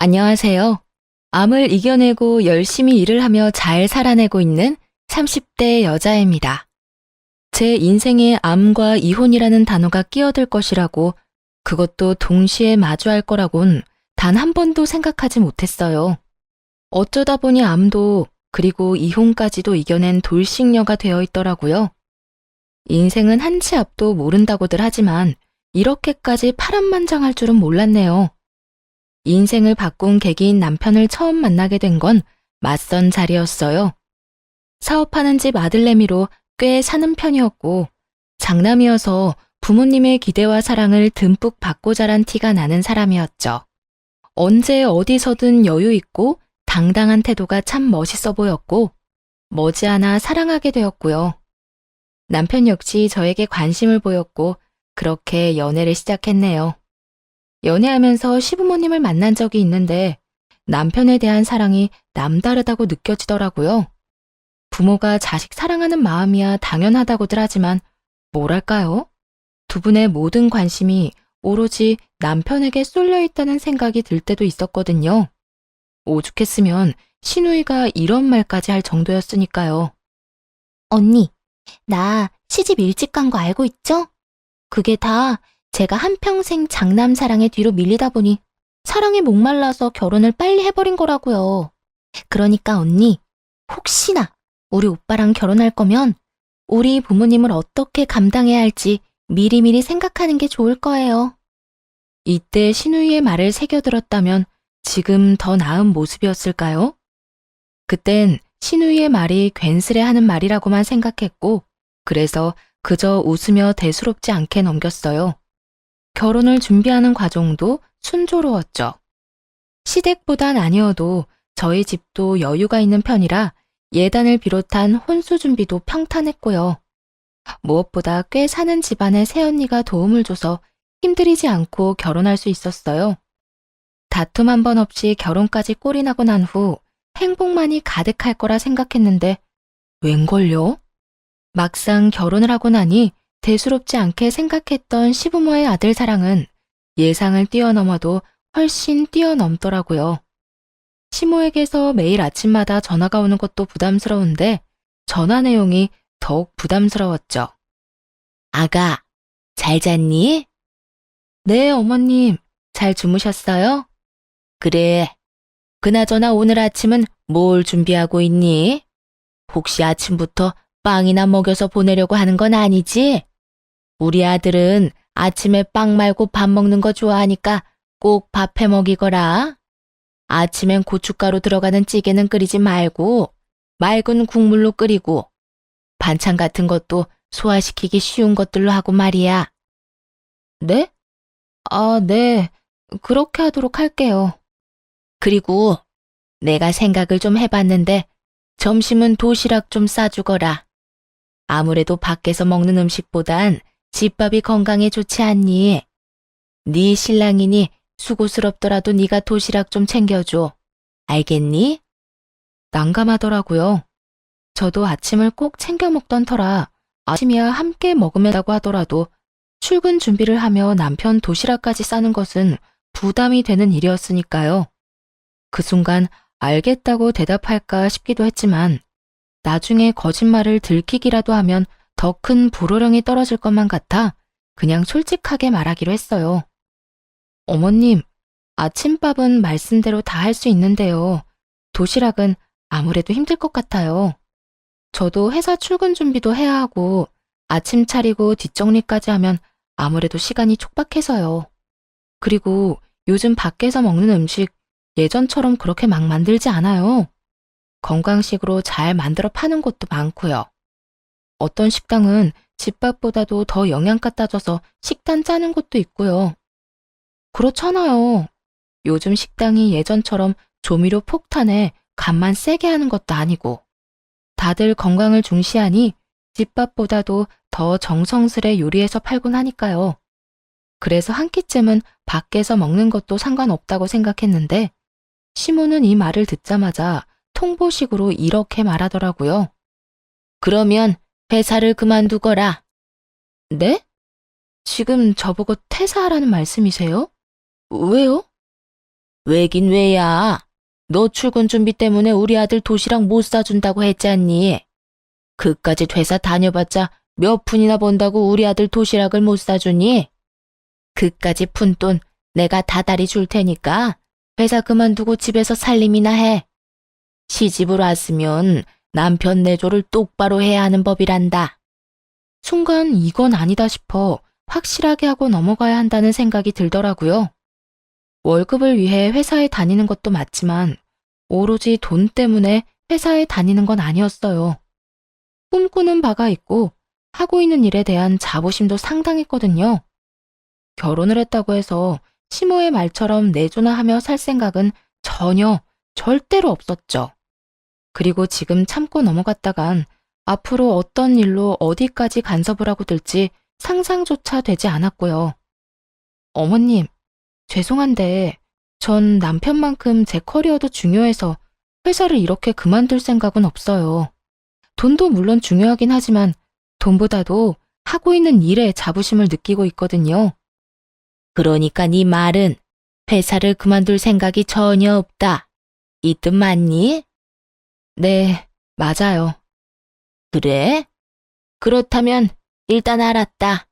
안녕하세요. 암을 이겨내고 열심히 일을 하며 잘 살아내고 있는 30대 여자입니다. 제 인생에 암과 이혼이라는 단어가 끼어들 것이라고, 그것도 동시에 마주할 거라곤 단 한 번도 생각하지 못했어요. 어쩌다 보니 암도 그리고 이혼까지도 이겨낸 돌싱녀가 되어 있더라고요. 인생은 한 치 앞도 모른다고들 하지만 이렇게까지 파란만장할 줄은 몰랐네요. 인생을 바꾼 계기인 남편을 처음 만나게 된 건 맞선 자리였어요. 사업하는 집 아들내미로 꽤 사는 편이었고, 장남이어서 부모님의 기대와 사랑을 듬뿍 받고 자란 티가 나는 사람이었죠. 언제 어디서든 여유 있고 당당한 태도가 참 멋있어 보였고, 머지않아 사랑하게 되었고요. 남편 역시 저에게 관심을 보였고, 그렇게 연애를 시작했네요. 연애하면서 시부모님을 만난 적이 있는데 남편에 대한 사랑이 남다르다고 느껴지더라고요. 부모가 자식 사랑하는 마음이야 당연하다고들 하지만 뭐랄까요? 두 분의 모든 관심이 오로지 남편에게 쏠려 있다는 생각이 들 때도 있었거든요. 오죽했으면 시누이가 이런 말까지 할 정도였으니까요. 언니, 나 시집 일찍 간 거 알고 있죠? 그게 다 제가 한평생 장남 사랑에 뒤로 밀리다 보니 사랑에 목말라서 결혼을 빨리 해버린 거라고요. 그러니까 언니, 혹시나 우리 오빠랑 결혼할 거면 우리 부모님을 어떻게 감당해야 할지 미리미리 생각하는 게 좋을 거예요. 이때 시누이의 말을 새겨들었다면 지금 더 나은 모습이었을까요? 그땐 시누이의 말이 괜스레 하는 말이라고만 생각했고, 그래서 그저 웃으며 대수롭지 않게 넘겼어요. 결혼을 준비하는 과정도 순조로웠죠. 시댁보단 아니어도 저희 집도 여유가 있는 편이라 예단을 비롯한 혼수 준비도 평탄했고요. 무엇보다 꽤 사는 집안의 새언니가 도움을 줘서 힘들이지 않고 결혼할 수 있었어요. 다툼 한 번 없이 결혼까지 꼴이 나고 난 후 행복만이 가득할 거라 생각했는데 웬걸요? 막상 결혼을 하고 나니 대수롭지 않게 생각했던 시부모의 아들 사랑은 예상을 뛰어넘어도 훨씬 뛰어넘더라고요. 시모에게서 매일 아침마다 전화가 오는 것도 부담스러운데 전화 내용이 더욱 부담스러웠죠. 아가, 잘 잤니? 네, 어머님. 잘 주무셨어요? 그래. 그나저나 오늘 아침은 뭘 준비하고 있니? 혹시 아침부터 빵이나 먹여서 보내려고 하는 건 아니지? 우리 아들은 아침에 빵 말고 밥 먹는 거 좋아하니까 꼭 밥 해 먹이거라. 아침엔 고춧가루 들어가는 찌개는 끓이지 말고 맑은 국물로 끓이고 반찬 같은 것도 소화시키기 쉬운 것들로 하고 말이야. 네? 아, 네. 그렇게 하도록 할게요. 그리고 내가 생각을 좀 해봤는데 점심은 도시락 좀 싸주거라. 아무래도 밖에서 먹는 음식보단 집밥이 건강에 좋지 않니? 네 신랑이니 수고스럽더라도 네가 도시락 좀 챙겨줘. 알겠니? 난감하더라고요. 저도 아침을 꼭 챙겨 먹던 터라 아침이야 함께 먹으면다고 하더라도 출근 준비를 하며 남편 도시락까지 싸는 것은 부담이 되는 일이었으니까요. 그 순간 알겠다고 대답할까 싶기도 했지만 나중에 거짓말을 들키기라도 하면 더 큰 불호령이 떨어질 것만 같아 그냥 솔직하게 말하기로 했어요. 어머님, 아침밥은 말씀대로 다 할 수 있는데요. 도시락은 아무래도 힘들 것 같아요. 저도 회사 출근 준비도 해야 하고 아침 차리고 뒷정리까지 하면 아무래도 시간이 촉박해서요. 그리고 요즘 밖에서 먹는 음식 예전처럼 그렇게 막 만들지 않아요. 건강식으로 잘 만들어 파는 곳도 많고요. 어떤 식당은 집밥보다도 더 영양가 따져서 식단 짜는 곳도 있고요. 그렇잖아요. 요즘 식당이 예전처럼 조미료 폭탄에 간만 세게 하는 것도 아니고 다들 건강을 중시하니 집밥보다도 더 정성스레 요리해서 팔곤 하니까요. 그래서 한 끼쯤은 밖에서 먹는 것도 상관없다고 생각했는데 시모는 이 말을 듣자마자 통보식으로 이렇게 말하더라고요. 그러면 회사를 그만두거라. 네? 지금 저보고 퇴사하라는 말씀이세요? 왜요? 왜긴 왜야? 너 출근 준비 때문에 우리 아들 도시락 못 사준다고 했잖니. 그까짓 회사 다녀봤자 몇 푼이나 번다고 우리 아들 도시락을 못 사주니? 그까짓 푼돈 내가 다달이 줄 테니까 회사 그만두고 집에서 살림이나 해. 시집을 왔으면 남편 내조를 똑바로 해야 하는 법이란다. 순간 이건 아니다 싶어 확실하게 하고 넘어가야 한다는 생각이 들더라고요. 월급을 위해 회사에 다니는 것도 맞지만 오로지 돈 때문에 회사에 다니는 건 아니었어요. 꿈꾸는 바가 있고 하고 있는 일에 대한 자부심도 상당했거든요. 결혼을 했다고 해서 시모의 말처럼 내조나 하며 살 생각은 전혀 절대로 없었죠. 그리고 지금 참고 넘어갔다간 앞으로 어떤 일로 어디까지 간섭을 하고 들지 상상조차 되지 않았고요. 어머님, 죄송한데 전 남편만큼 제 커리어도 중요해서 회사를 이렇게 그만둘 생각은 없어요. 돈도 물론 중요하긴 하지만 돈보다도 하고 있는 일에 자부심을 느끼고 있거든요. 그러니까 네 말은 회사를 그만둘 생각이 전혀 없다. 이 뜻 맞니? 네, 맞아요. 그래? 그렇다면 일단 알았다.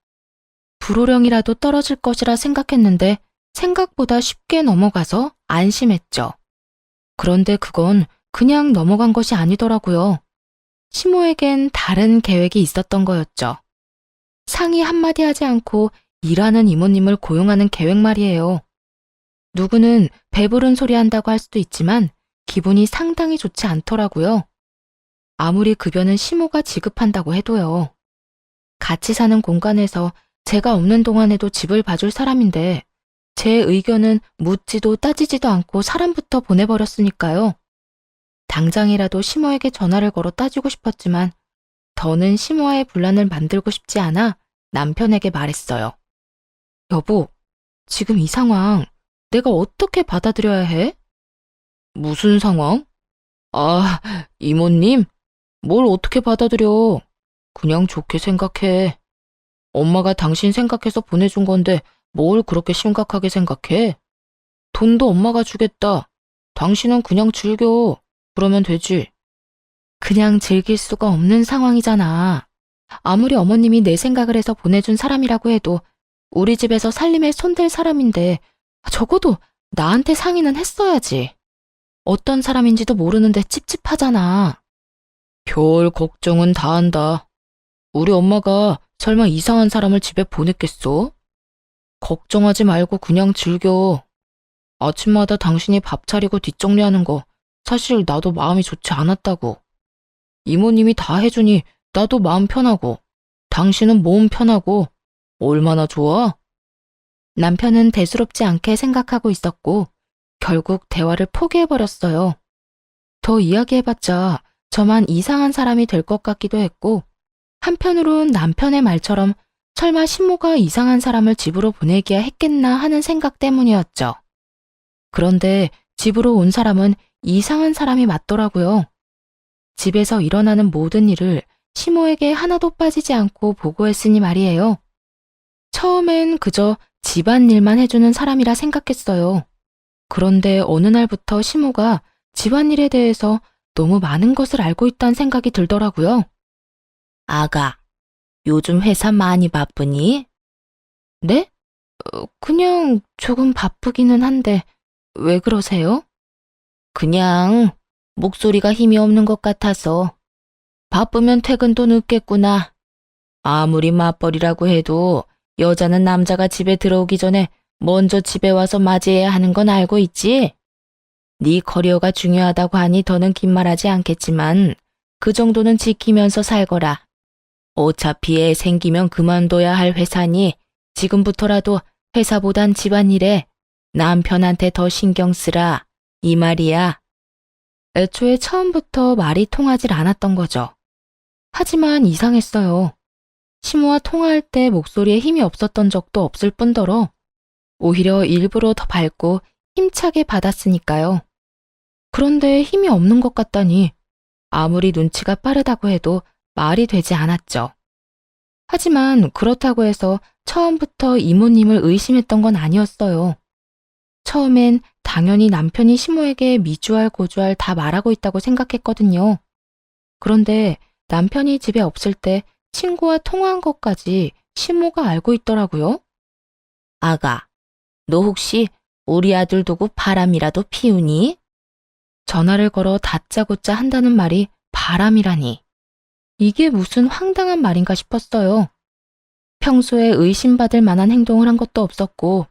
불호령이라도 떨어질 것이라 생각했는데 생각보다 쉽게 넘어가서 안심했죠. 그런데 그건 그냥 넘어간 것이 아니더라고요. 시모에겐 다른 계획이 있었던 거였죠. 상의 한마디 하지 않고 일하는 이모님을 고용하는 계획 말이에요. 누구는 배부른 소리 한다고 할 수도 있지만 기분이 상당히 좋지 않더라고요. 아무리 급여는 시모가 지급한다고 해도요. 같이 사는 공간에서 제가 없는 동안에도 집을 봐줄 사람인데 제 의견은 묻지도 따지지도 않고 사람부터 보내버렸으니까요. 당장이라도 시모에게 전화를 걸어 따지고 싶었지만 더는 시모와의 분란을 만들고 싶지 않아 남편에게 말했어요. 여보, 지금 이 상황 내가 어떻게 받아들여야 해? 무슨 상황? 아, 이모님, 뭘 어떻게 받아들여? 그냥 좋게 생각해. 엄마가 당신 생각해서 보내준 건데 뭘 그렇게 심각하게 생각해? 돈도 엄마가 주겠다. 당신은 그냥 즐겨. 그러면 되지. 그냥 즐길 수가 없는 상황이잖아. 아무리 어머님이 내 생각을 해서 보내준 사람이라고 해도 우리 집에서 살림에 손댈 사람인데 적어도 나한테 상의는 했어야지. 어떤 사람인지도 모르는데 찝찝하잖아. 별 걱정은 다 한다. 우리 엄마가 설마 이상한 사람을 집에 보냈겠어? 걱정하지 말고 그냥 즐겨. 아침마다 당신이 밥 차리고 뒷정리하는 거 사실 나도 마음이 좋지 않았다고. 이모님이 다 해주니 나도 마음 편하고 당신은 몸 편하고 얼마나 좋아? 남편은 대수롭지 않게 생각하고 있었고 결국 대화를 포기해버렸어요. 더 이야기해봤자 저만 이상한 사람이 될 것 같기도 했고 한편으론 남편의 말처럼 설마 신모가 이상한 사람을 집으로 보내기야 했겠나 하는 생각 때문이었죠. 그런데 집으로 온 사람은 이상한 사람이 맞더라고요. 집에서 일어나는 모든 일을 시모에게 하나도 빠지지 않고 보고했으니 말이에요. 처음엔 그저 집안일만 해주는 사람이라 생각했어요. 그런데 어느 날부터 시모가 집안일에 대해서 너무 많은 것을 알고 있다는 생각이 들더라고요. 아가, 요즘 회사 많이 바쁘니? 네? 그냥 조금 바쁘기는 한데 왜 그러세요? 그냥 목소리가 힘이 없는 것 같아서. 바쁘면 퇴근도 늦겠구나. 아무리 맞벌이라고 해도 여자는 남자가 집에 들어오기 전에 먼저 집에 와서 맞이해야 하는 건 알고 있지? 네 커리어가 중요하다고 하니 더는 긴 말하지 않겠지만 그 정도는 지키면서 살거라. 어차피 애 생기면 그만둬야 할 회사니 지금부터라도 회사보단 집안일에 남편한테 더 신경 쓰라. 이 말이야. 애초에 처음부터 말이 통하질 않았던 거죠. 하지만 이상했어요. 시모와 통화할 때 목소리에 힘이 없었던 적도 없을 뿐더러 오히려 일부러 더 밝고 힘차게 받았으니까요. 그런데 힘이 없는 것 같다니 아무리 눈치가 빠르다고 해도 말이 되지 않았죠. 하지만 그렇다고 해서 처음부터 이모님을 의심했던 건 아니었어요. 처음엔 당연히 남편이 시모에게 미주알 고주알 다 말하고 있다고 생각했거든요. 그런데 남편이 집에 없을 때 친구와 통화한 것까지 시모가 알고 있더라고요. 아가, 너 혹시 우리 아들 두고 바람이라도 피우니? 전화를 걸어 다짜고짜 한다는 말이 바람이라니. 이게 무슨 황당한 말인가 싶었어요. 평소에 의심받을 만한 행동을 한 것도 없었고,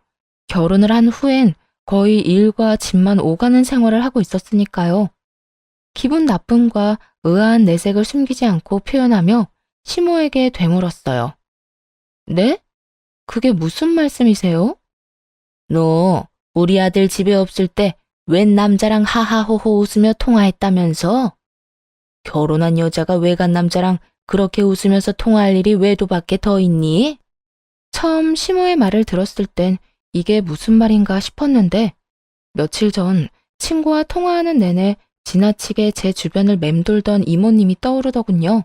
결혼을 한 후엔 거의 일과 집만 오가는 생활을 하고 있었으니까요. 기분 나쁨과 의아한 내색을 숨기지 않고 표현하며 시모에게 되물었어요. 네? 그게 무슨 말씀이세요? 너 우리 아들 집에 없을 때 웬 남자랑 하하호호 웃으며 통화했다면서? 결혼한 여자가 외간 남자랑 그렇게 웃으면서 통화할 일이 외도밖에 더 있니? 처음 시모의 말을 들었을 땐 이게 무슨 말인가 싶었는데 며칠 전 친구와 통화하는 내내 지나치게 제 주변을 맴돌던 이모님이 떠오르더군요.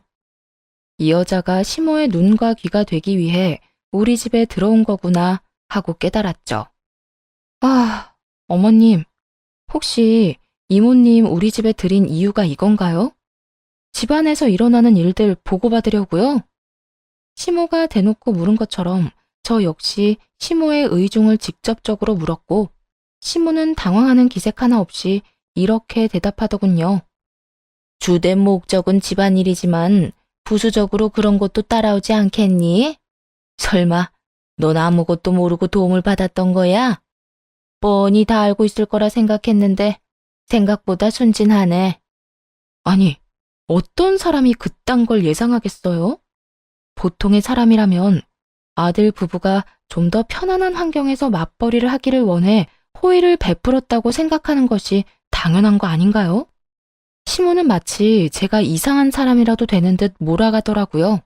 이 여자가 시모의 눈과 귀가 되기 위해 우리 집에 들어온 거구나 하고 깨달았죠. 아, 어머님, 혹시 이모님 우리 집에 들인 이유가 이건가요? 집안에서 일어나는 일들 보고받으려고요? 시모가 대놓고 물은 것처럼 저 역시 시모의 의중을 직접적으로 물었고 시모는 당황하는 기색 하나 없이 이렇게 대답하더군요. 주된 목적은 집안일이지만 부수적으로 그런 것도 따라오지 않겠니? 설마 넌 아무것도 모르고 도움을 받았던 거야? 뻔히 다 알고 있을 거라 생각했는데 생각보다 순진하네. 아니, 어떤 사람이 그딴 걸 예상하겠어요? 보통의 사람이라면 아들 부부가 좀 더 편안한 환경에서 맞벌이를 하기를 원해 호의를 베풀었다고 생각하는 것이 당연한 거 아닌가요? 시모는 마치 제가 이상한 사람이라도 되는 듯 몰아가더라고요.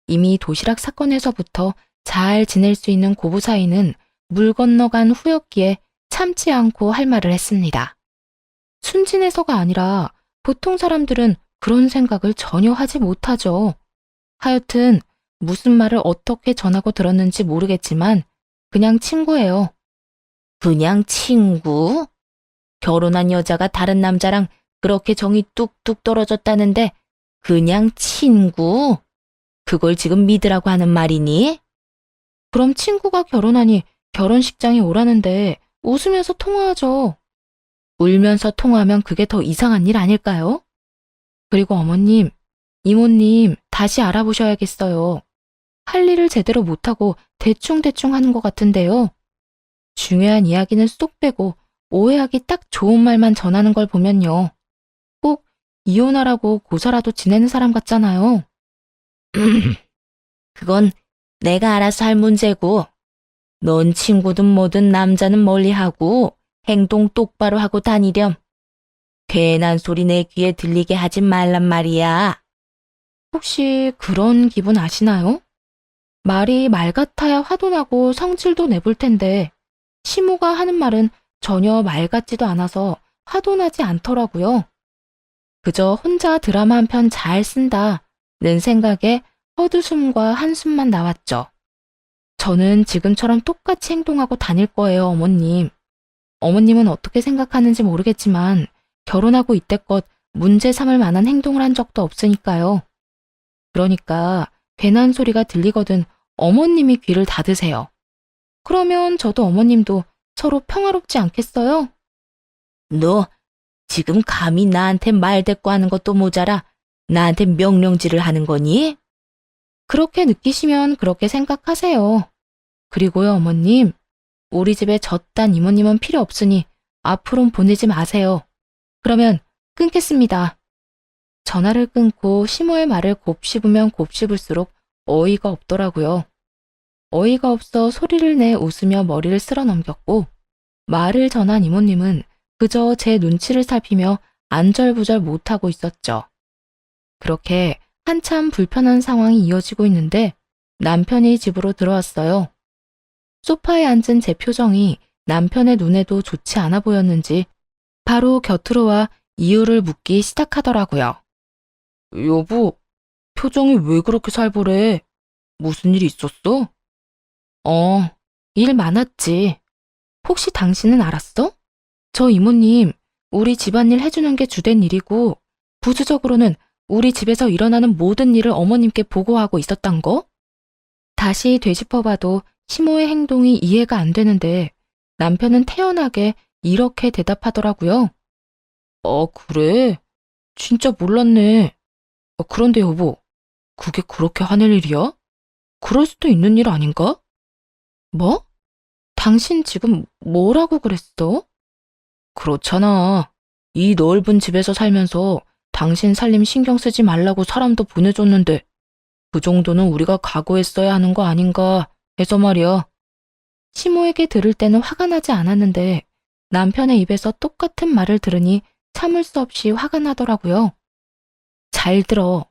이미 도시락 사건에서부터 잘 지낼 수 있는 고부 사이는 물 건너간 후였기에 참지 않고 할 말을 했습니다. 순진해서가 아니라 보통 사람들은 그런 생각을 전혀 하지 못하죠. 하여튼 무슨 말을 어떻게 전하고 들었는지 모르겠지만 그냥 친구예요. 그냥 친구? 결혼한 여자가 다른 남자랑 그렇게 정이 뚝뚝 떨어졌다는데 그냥 친구? 그걸 지금 믿으라고 하는 말이니? 그럼 친구가 결혼하니 결혼식장에 오라는데 웃으면서 통화하죠. 울면서 통화하면 그게 더 이상한 일 아닐까요? 그리고 어머님, 이모님 다시 알아보셔야겠어요. 할 일을 제대로 못하고 대충대충 하는 것 같은데요. 중요한 이야기는 쏙 빼고 오해하기 딱 좋은 말만 전하는 걸 보면요. 꼭 이혼하라고 고사라도 지내는 사람 같잖아요. 그건 내가 알아서 할 문제고, 넌 친구든 뭐든 남자는 멀리하고 행동 똑바로 하고 다니렴. 괜한 소리 내 귀에 들리게 하지 말란 말이야. 혹시 그런 기분 아시나요? 말이 말 같아야 화도 나고 성질도 내볼 텐데 시모가 하는 말은 전혀 말 같지도 않아서 화도 나지 않더라고요. 그저 혼자 드라마 한 편 잘 쓴다는 생각에 헛웃음과 한숨만 나왔죠. 저는 지금처럼 똑같이 행동하고 다닐 거예요, 어머님. 어머님은 어떻게 생각하는지 모르겠지만 결혼하고 이때껏 문제 삼을 만한 행동을 한 적도 없으니까요. 그러니까 괜한 소리가 들리거든 어머님이 귀를 닫으세요. 그러면 저도 어머님도 서로 평화롭지 않겠어요? 너 지금 감히 나한테 말대꾸하는 것도 모자라 나한테 명령질을 하는 거니? 그렇게 느끼시면 그렇게 생각하세요. 그리고요, 어머님. 우리 집에 저딴 이모님은 필요 없으니 앞으로는 보내지 마세요. 그러면 끊겠습니다. 전화를 끊고 시모의 말을 곱씹으면 곱씹을수록 어이가 없더라고요. 어이가 없어 소리를 내 웃으며 머리를 쓸어 넘겼고 말을 전한 이모님은 그저 제 눈치를 살피며 안절부절 못하고 있었죠. 그렇게 한참 불편한 상황이 이어지고 있는데 남편이 집으로 들어왔어요. 소파에 앉은 제 표정이 남편의 눈에도 좋지 않아 보였는지 바로 곁으로 와 이유를 묻기 시작하더라고요. 여보, 표정이 왜 그렇게 살벌해? 무슨 일 있었어? 일 많았지. 혹시 당신은 알았어? 저 이모님, 우리 집안일 해주는 게 주된 일이고, 부수적으로는 우리 집에서 일어나는 모든 일을 어머님께 보고하고 있었단 거? 다시 되짚어봐도 시모의 행동이 이해가 안 되는데, 남편은 태연하게 이렇게 대답하더라고요. 그래? 진짜 몰랐네. 그런데 여보, 그게 그렇게 화낼 일이야? 그럴 수도 있는 일 아닌가? 뭐? 당신 지금 뭐라고 그랬어? 그렇잖아. 이 넓은 집에서 살면서 당신 살림 신경 쓰지 말라고 사람도 보내줬는데 그 정도는 우리가 각오했어야 하는 거 아닌가 해서 말이야. 시모에게 들을 때는 화가 나지 않았는데 남편의 입에서 똑같은 말을 들으니 참을 수 없이 화가 나더라고요. 잘 들어.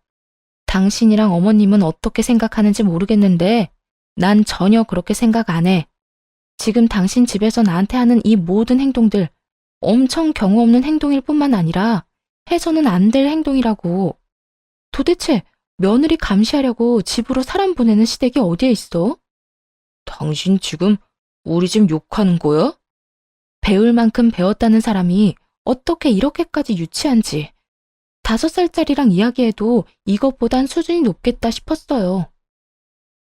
당신이랑 어머님은 어떻게 생각하는지 모르겠는데 난 전혀 그렇게 생각 안 해. 지금 당신 집에서 나한테 하는 이 모든 행동들 엄청 경우 없는 행동일 뿐만 아니라 해서는 안 될 행동이라고. 도대체 며느리 감시하려고 집으로 사람 보내는 시댁이 어디에 있어? 당신 지금 우리 집 욕하는 거야? 배울 만큼 배웠다는 사람이 어떻게 이렇게까지 유치한지. 5살짜리랑 이야기해도 이것보단 수준이 높겠다 싶었어요.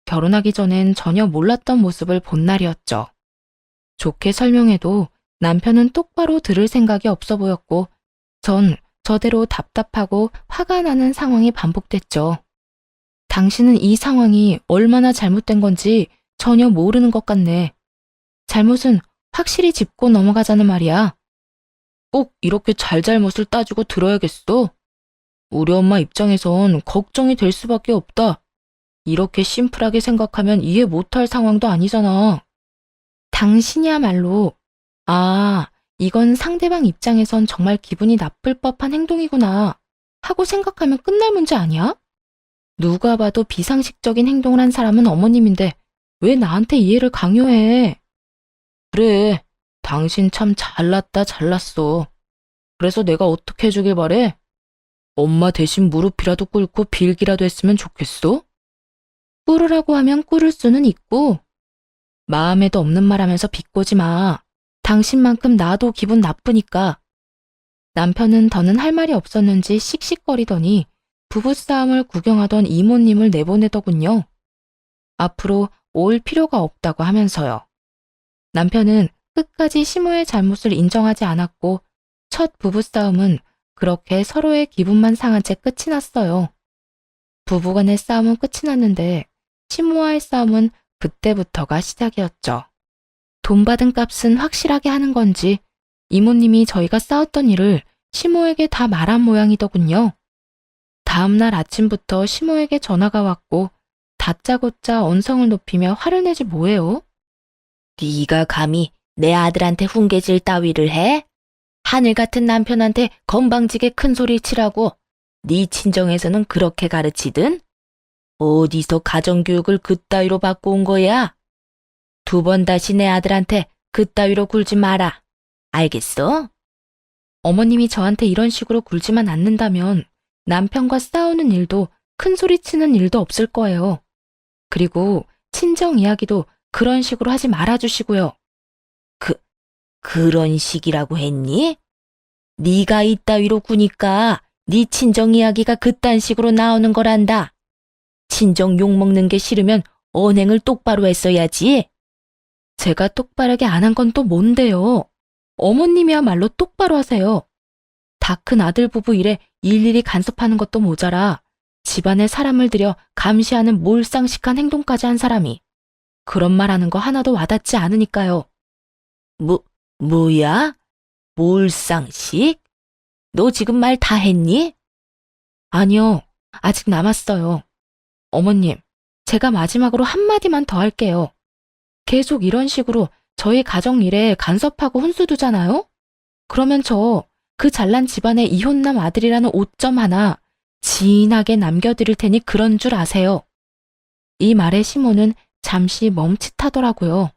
결혼하기 전엔 전혀 몰랐던 모습을 본 날이었죠. 좋게 설명해도 남편은 똑바로 들을 생각이 없어 보였고 전 저대로 답답하고 화가 나는 상황이 반복됐죠. 당신은 이 상황이 얼마나 잘못된 건지 전혀 모르는 것 같네. 잘못은 확실히 짚고 넘어가자는 말이야. 꼭 이렇게 잘잘못을 따지고 들어야겠어? 우리 엄마 입장에선 걱정이 될 수밖에 없다. 이렇게 심플하게 생각하면 이해 못할 상황도 아니잖아. 당신이야말로, 이건 상대방 입장에선 정말 기분이 나쁠 법한 행동이구나 하고 생각하면 끝날 문제 아니야? 누가 봐도 비상식적인 행동을 한 사람은 어머님인데 왜 나한테 이해를 강요해? 그래, 당신 참 잘났어. 그래서 내가 어떻게 해주길 바래? 엄마 대신 무릎이라도 꿇고 빌기라도 했으면 좋겠어? 꿇으라고 하면 꿇을 수는 있고 마음에도 없는 말 하면서 비꼬지 마. 당신만큼 나도 기분 나쁘니까. 남편은 더는 할 말이 없었는지 씩씩거리더니 부부싸움을 구경하던 이모님을 내보내더군요. 앞으로 올 필요가 없다고 하면서요. 남편은 끝까지 시모의 잘못을 인정하지 않았고 첫 부부싸움은 그렇게 서로의 기분만 상한 채 끝이 났어요. 부부간의 싸움은 끝이 났는데 시모와의 싸움은 그때부터가 시작이었죠. 돈 받은 값은 확실하게 하는 건지 이모님이 저희가 싸웠던 일을 시모에게 다 말한 모양이더군요. 다음날 아침부터 시모에게 전화가 왔고 다짜고짜 언성을 높이며 화를 내지 뭐해요? 네가 감히 내 아들한테 훈계질 따위를 해? 하늘 같은 남편한테 건방지게 큰 소리 치라고 네 친정에서는 그렇게 가르치든? 어디서 가정교육을 그따위로 받고 온 거야? 2번 다시 내 아들한테 그따위로 굴지 마라. 알겠어? 어머님이 저한테 이런 식으로 굴지만 않는다면 남편과 싸우는 일도 큰 소리 치는 일도 없을 거예요. 그리고 친정 이야기도 그런 식으로 하지 말아주시고요. 그런 식이라고 했니? 네가 이따위로 구니까 네 친정 이야기가 그딴 식으로 나오는 거란다. 친정 욕먹는 게 싫으면 언행을 똑바로 했어야지. 제가 똑바르게 안 한 건 또 뭔데요? 어머님이야말로 똑바로 하세요. 다 큰 아들 부부 일에 일일이 간섭하는 것도 모자라 집안에 사람을 들여 감시하는 몰상식한 행동까지 한 사람이 그런 말 하는 거 하나도 와닿지 않으니까요. 뭐야? 몰상식? 너 지금 말 다 했니? 아니요, 아직 남았어요. 어머님, 제가 마지막으로 한마디만 더 할게요. 계속 이런 식으로 저희 가정 일에 간섭하고 혼수 두잖아요? 그러면 저 그 잘난 집안의 이혼남 아들이라는 오점 하나 진하게 남겨드릴 테니 그런 줄 아세요. 이 말에 시모는 잠시 멈칫하더라고요.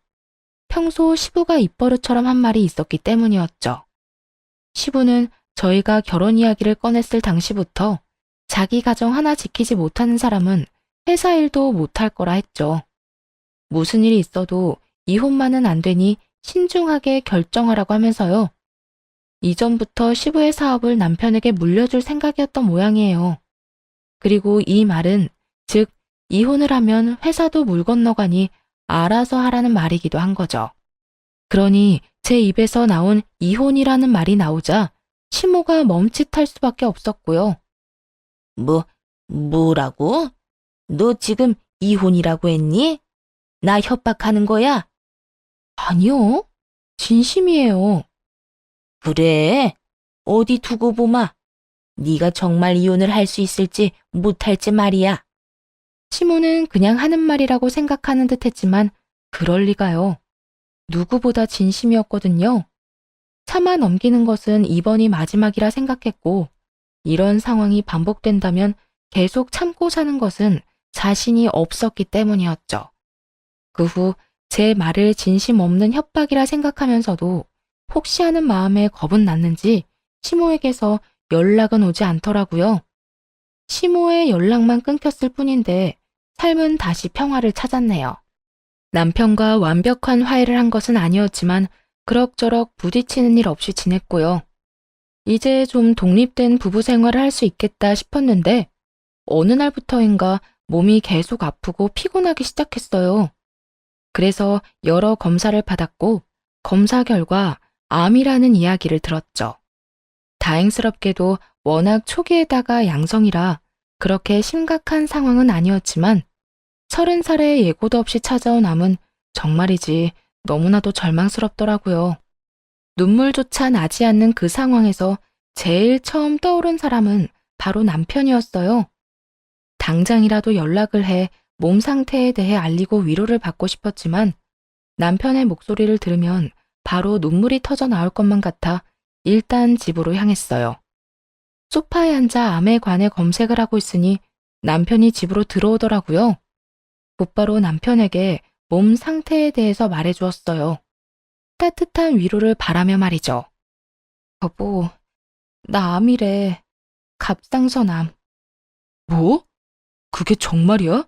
평소 시부가 입버릇처럼 한 말이 있었기 때문이었죠. 시부는 저희가 결혼 이야기를 꺼냈을 당시부터 자기 가정 하나 지키지 못하는 사람은 회사 일도 못할 거라 했죠. 무슨 일이 있어도 이혼만은 안 되니 신중하게 결정하라고 하면서요. 이전부터 시부의 사업을 남편에게 물려줄 생각이었던 모양이에요. 그리고 이 말은, 즉, 이혼을 하면 회사도 물 건너가니 알아서 하라는 말이기도 한 거죠. 그러니 제 입에서 나온 이혼이라는 말이 나오자 시모가 멈칫할 수밖에 없었고요. 뭐라고? 너 지금 이혼이라고 했니? 나 협박하는 거야? 아니요. 진심이에요. 그래? 어디 두고 보마. 네가 정말 이혼을 할 수 있을지 못할지 말이야. 시모는 그냥 하는 말이라고 생각하는 듯 했지만 그럴 리가요. 누구보다 진심이었거든요. 참아 넘기는 것은 이번이 마지막이라 생각했고 이런 상황이 반복된다면 계속 참고 사는 것은 자신이 없었기 때문이었죠. 그 후 제 말을 진심 없는 협박이라 생각하면서도 혹시 하는 마음에 겁은 났는지 시모에게서 연락은 오지 않더라고요. 시모의 연락만 끊겼을 뿐인데 삶은 다시 평화를 찾았네요. 남편과 완벽한 화해를 한 것은 아니었지만 그럭저럭 부딪히는 일 없이 지냈고요. 이제 좀 독립된 부부 생활을 할 수 있겠다 싶었는데 어느 날부터인가 몸이 계속 아프고 피곤하기 시작했어요. 그래서 여러 검사를 받았고 검사 결과 암이라는 이야기를 들었죠. 다행스럽게도 워낙 초기에다가 양성이라 그렇게 심각한 상황은 아니었지만 30살에 예고도 없이 찾아온 암은 정말이지 너무나도 절망스럽더라고요. 눈물조차 나지 않는 그 상황에서 제일 처음 떠오른 사람은 바로 남편이었어요. 당장이라도 연락을 해 몸 상태에 대해 알리고 위로를 받고 싶었지만 남편의 목소리를 들으면 바로 눈물이 터져 나올 것만 같아 일단 집으로 향했어요. 소파에 앉아 암에 관해 검색을 하고 있으니 남편이 집으로 들어오더라고요. 곧바로 남편에게 몸 상태에 대해서 말해주었어요. 따뜻한 위로를 바라며 말이죠. 여보, 나 암이래. 갑상선암. 뭐? 그게 정말이야?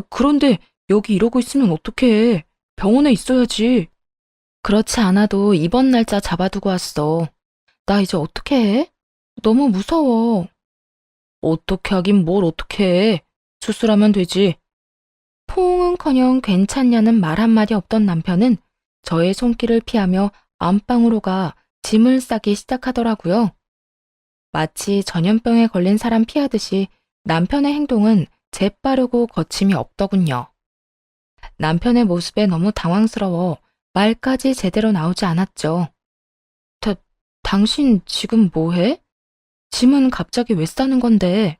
그런데 여기 이러고 있으면 어떡해. 병원에 있어야지. 그렇지 않아도 입원 날짜 잡아두고 왔어. 나 이제 어떻게 해? 너무 무서워. 어떻게 하긴 뭘 어떻게 해. 수술하면 되지. 포옹은커녕 괜찮냐는 말 한마디 없던 남편은 저의 손길을 피하며 안방으로 가 짐을 싸기 시작하더라고요. 마치 전염병에 걸린 사람 피하듯이 남편의 행동은 재빠르고 거침이 없더군요. 남편의 모습에 너무 당황스러워 말까지 제대로 나오지 않았죠. 당신 지금 뭐해? 짐은 갑자기 왜 싸는 건데?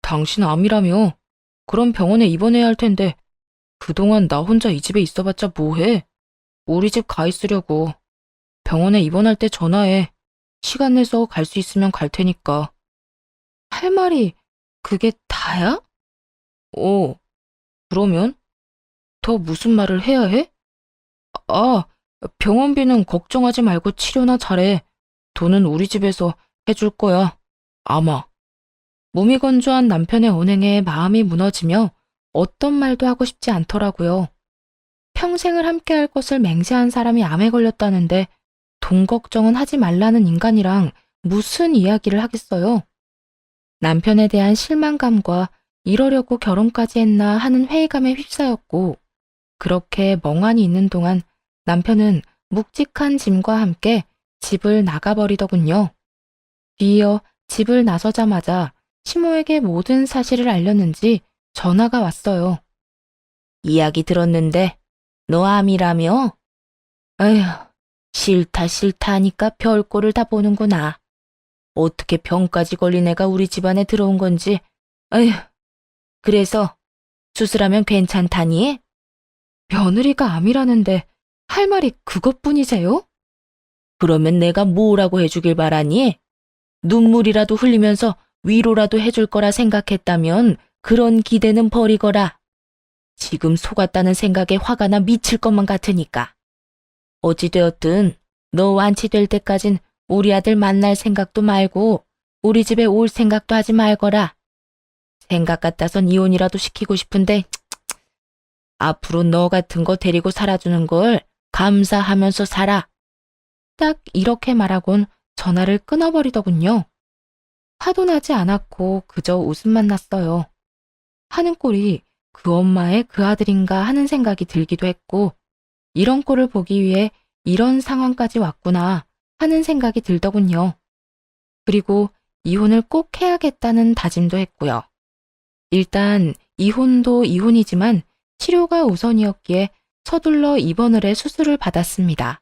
당신 암이라며? 그럼 병원에 입원해야 할 텐데 그동안 나 혼자 이 집에 있어봤자 뭐해? 우리 집 가 있으려고. 병원에 입원할 때 전화해. 시간 내서 갈 수 있으면 갈 테니까. 할 말이 그게 다야? 그러면? 더 무슨 말을 해야 해? 아, 병원비는 걱정하지 말고 치료나 잘해. 돈은 우리 집에서 해줄 거야. 아마. 몸이 건조한 남편의 언행에 마음이 무너지며 어떤 말도 하고 싶지 않더라고요. 평생을 함께할 것을 맹세한 사람이 암에 걸렸다는데 돈 걱정은 하지 말라는 인간이랑 무슨 이야기를 하겠어요? 남편에 대한 실망감과 이러려고 결혼까지 했나 하는 회의감에 휩싸였고 그렇게 멍하니 있는 동안 남편은 묵직한 짐과 함께 집을 나가버리더군요. 뒤이어 집을 나서자마자 시모에게 모든 사실을 알렸는지 전화가 왔어요. 이야기 들었는데 너 암이라며? 에휴, 싫다 하니까 별꼴을 다 보는구나. 어떻게 병까지 걸린 애가 우리 집안에 들어온 건지. 에휴, 그래서 수술하면 괜찮다니? 며느리가 암이라는데 할 말이 그것뿐이세요? 그러면 내가 뭐라고 해주길 바라니? 눈물이라도 흘리면서 위로라도 해줄 거라 생각했다면 그런 기대는 버리거라. 지금 속았다는 생각에 화가 나 미칠 것만 같으니까. 어찌되었든 너 완치될 때까진 우리 아들 만날 생각도 말고 우리 집에 올 생각도 하지 말거라. 생각 같아선 이혼이라도 시키고 싶은데 앞으로 너 같은 거 데리고 살아주는 걸 감사하면서 살아. 딱 이렇게 말하곤 전화를 끊어버리더군요. 화도 나지 않았고 그저 웃음만 났어요. 하는 꼴이 그 엄마의 그 아들인가 하는 생각이 들기도 했고, 이런 꼴을 보기 위해 이런 상황까지 왔구나 하는 생각이 들더군요. 그리고 이혼을 꼭 해야겠다는 다짐도 했고요. 일단 이혼도 이혼이지만 치료가 우선이었기에 서둘러 입원을 해 수술을 받았습니다.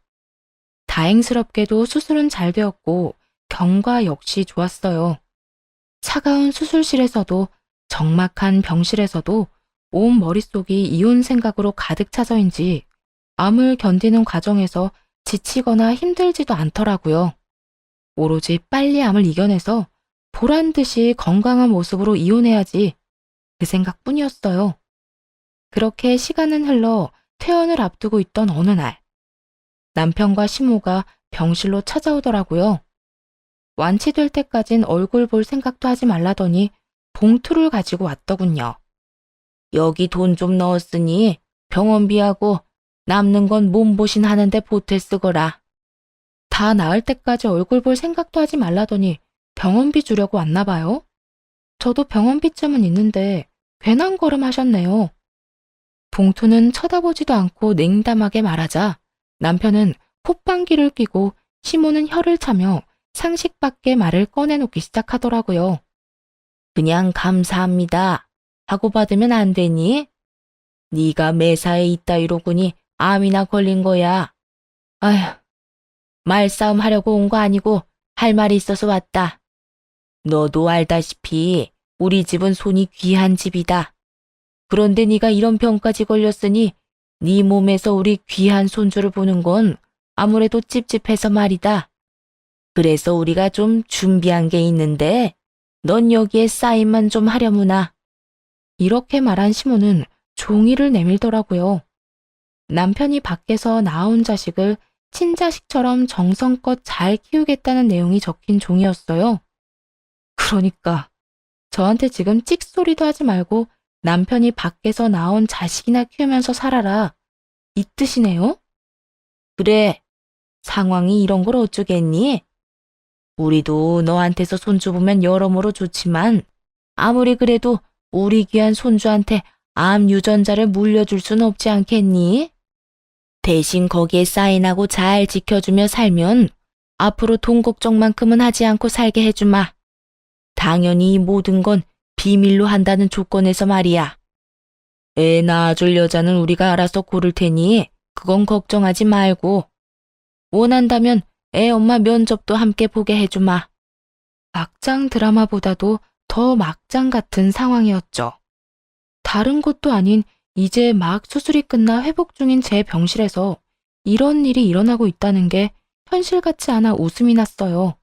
다행스럽게도 수술은 잘 되었고 경과 역시 좋았어요. 차가운 수술실에서도 적막한 병실에서도 온 머릿속이 이혼 생각으로 가득 차서인지 암을 견디는 과정에서 지치거나 힘들지도 않더라고요. 오로지 빨리 암을 이겨내서 보란 듯이 건강한 모습으로 이혼해야지, 그 생각뿐이었어요. 그렇게 시간은 흘러 퇴원을 앞두고 있던 어느 날, 남편과 시모가 병실로 찾아오더라고요. 완치될 때까진 얼굴 볼 생각도 하지 말라더니 봉투를 가지고 왔더군요. 여기 돈 좀 넣었으니 병원비하고 남는 건 몸보신 하는데 보태 쓰거라. 다 나을 때까지 얼굴 볼 생각도 하지 말라더니 병원비 주려고 왔나 봐요. 저도 병원비쯤은 있는데 괜한 걸음 하셨네요. 봉투는 쳐다보지도 않고 냉담하게 말하자 남편은 콧방귀를 뀌고 시모는 혀를 차며 상식밖의 말을 꺼내놓기 시작하더라고요. 그냥 감사합니다 하고 받으면 안 되니? 네가 매사에 이따위로구니 암이나 걸린 거야. 아휴, 말싸움 하려고 온 거 아니고 할 말이 있어서 왔다. 너도 알다시피 우리 집은 손이 귀한 집이다. 그런데 네가 이런 병까지 걸렸으니 네 몸에서 우리 귀한 손주를 보는 건 아무래도 찝찝해서 말이다. 그래서 우리가 좀 준비한 게 있는데 넌 여기에 사인만 좀 하려무나. 이렇게 말한 시모는 종이를 내밀더라고요. 남편이 밖에서 낳아온 자식을 친자식처럼 정성껏 잘 키우겠다는 내용이 적힌 종이었어요. 그러니까 저한테 지금 찍소리도 하지 말고 남편이 밖에서 낳아온 자식이나 키우면서 살아라, 이 뜻이네요? 그래, 상황이 이런 걸 어쩌겠니? 우리도 너한테서 손주 보면 여러모로 좋지만 아무리 그래도 우리 귀한 손주한테 암 유전자를 물려줄 순 없지 않겠니? 대신 거기에 사인하고 잘 지켜주며 살면 앞으로 돈 걱정만큼은 하지 않고 살게 해주마. 당연히 이 모든 건 비밀로 한다는 조건에서 말이야. 애 낳아줄 여자는 우리가 알아서 고를 테니 그건 걱정하지 말고 원한다면 애 엄마 면접도 함께 보게 해주마. 막장 드라마보다도 더 막장 같은 상황이었죠. 다른 곳도 아닌 이제 막 수술이 끝나 회복 중인 제 병실에서 이런 일이 일어나고 있다는 게 현실 같지 않아 웃음이 났어요.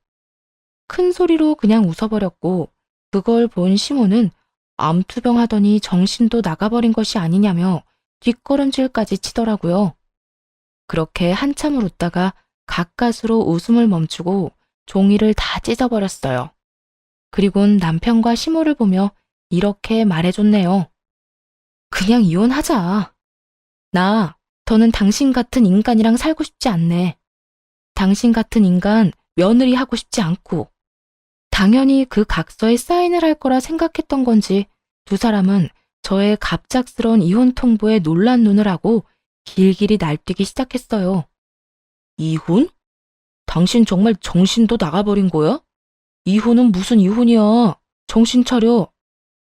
큰 소리로 그냥 웃어버렸고 그걸 본 시모는 암투병 하더니 정신도 나가버린 것이 아니냐며 뒷걸음질까지 치더라고요. 그렇게 한참을 웃다가 가까스로 웃음을 멈추고 종이를 다 찢어버렸어요. 그리곤 남편과 시모를 보며 이렇게 말해줬네요. 그냥 이혼하자. 나 더는 당신 같은 인간이랑 살고 싶지 않네. 당신 같은 인간 며느리 하고 싶지 않고. 당연히 그 각서에 사인을 할 거라 생각했던 건지 두 사람은 저의 갑작스러운 이혼 통보에 놀란 눈을 하고 길길이 날뛰기 시작했어요. 이혼? 당신 정말 정신도 나가버린 거야? 이혼은 무슨 이혼이야. 정신 차려.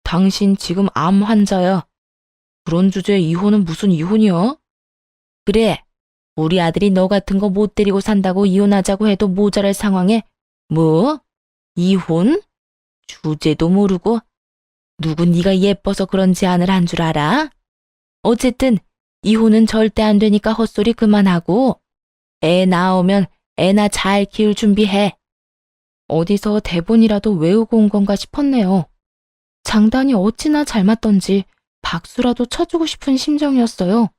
당신 지금 암 환자야. 그런 주제에 이혼은 무슨 이혼이야? 그래, 우리 아들이 너 같은 거 못 데리고 산다고 이혼하자고 해도 모자랄 상황에 뭐? 이혼? 주제도 모르고 누구 네가 예뻐서 그런 제안을 한 줄 알아? 어쨌든 이혼은 절대 안 되니까 헛소리 그만하고 애 낳아오면 애나 잘 키울 준비해. 어디서 대본이라도 외우고 온 건가 싶었네요. 장단이 어찌나 잘 맞던지 박수라도 쳐주고 싶은 심정이었어요.